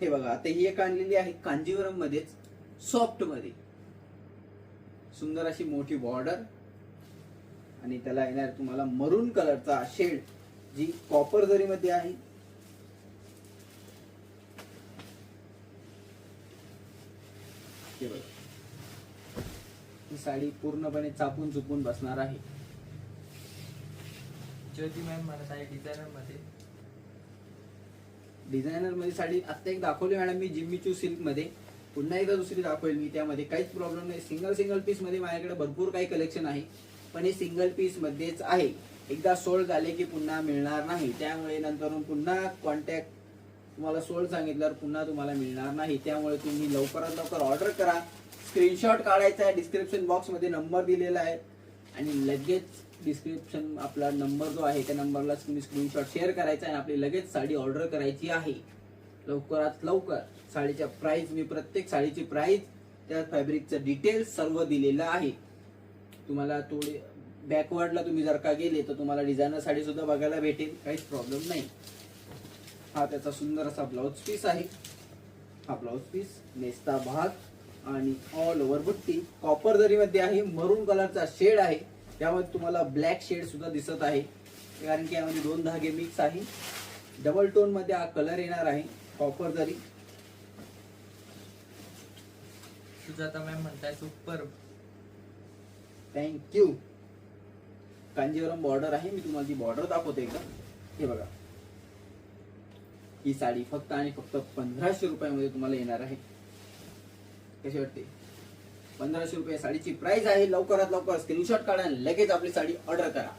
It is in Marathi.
हे बघा, आता ही एक आणलेली आहे कांजीवरम मध्येच, सॉफ्ट मध्ये, सुंदर अशी मोठी बॉर्डर आणि त्याला येणार तुम्हाला मरून कलरचा शेड, जी कॉपर जरी मध्ये आहे. हे बघा, ही साडी पूर्णपणे चापून चुपून बसणार आहे. ज्योती मॅम म्हणत आहे डिझायनर मध्ये साडी आता एक दाखवली मॅडम मी जिम्मी चू सिल्क मध्ये, पुन्हा एकदा दुसरी दाखवेल मी, त्यामध्ये काहीच प्रॉब्लेम नाही. सिंगल पीस मध्ये माझ्याकडे भरपूर काही कलेक्शन आहे, पण हे सिंगल पीस मध्येच आहे. एकदा सोल्ड झाले की पुन्हा मिळणार नाही, त्यामुळे नंतर पुन्हा कॉन्टॅक्ट, तुम्हाला सोल्ड सांगितल्यावर पुन्हा तुम्हाला मिळणार नाही. त्यामुळे तुम्ही लवकरात लवकर ऑर्डर करा. स्क्रीनशॉट काढायचा आहे, डिस्क्रिप्शन बॉक्स मध्ये नंबर दिलेला आहे आणि लगेच डिस्क्रिप्शन आपला नंबर जो आहे त्या नंबरला तुम्ही स्क्रीनशॉट शेअर करायचा आणि आपली लगेच साडी ऑर्डर करायची आहे. लवकरात लवकर. साडीच्या प्राइस, मी प्रत्येक साडीची प्राइस, त्या फॅब्रिकचं डिटेल्स सर्व दिलेलं आहे. तुम्हाला थोडी बॅकवर्डला तुम्ही जर का गेले तर तुम्हाला डिझायनर साडी सुद्धा बघायला भेटेल, काहीच प्रॉब्लेम नाही. हा त्याचा सुंदर असा ब्लाउज पीस आहे. हा ब्लाउज पीस, नेसता भाग आणि ऑल ओव्हर बुट्टी कॉपर जरी मध्ये आहे, मरून कलरचा शेड आहे. यामध्ये तुम्हाला ब्लॅक शेड सुद्धा दिसत आहे, कारण की यामध्ये 2 धागे मिक्स आहे. डबल टोन मध्ये हा कलर येणार आहे, कॉपर जरी. सुजाता मॅम म्हणताय सुपर. थँक्यू. कांजीवरम बॉर्डर आहे, मी तुम्हाला ती बॉर्डर दाखवते एकदा. हे बघा, ही साडी फक्त आणि फक्त 1500 रुपयामध्ये तुम्हाला येणार आहे. कशी वाटते? 1500 रुपये साडीची प्राइस आहे. लवकरात लवकर स्क्रीनशॉट काढा आणि लगेच आपली साडी ऑर्डर करा.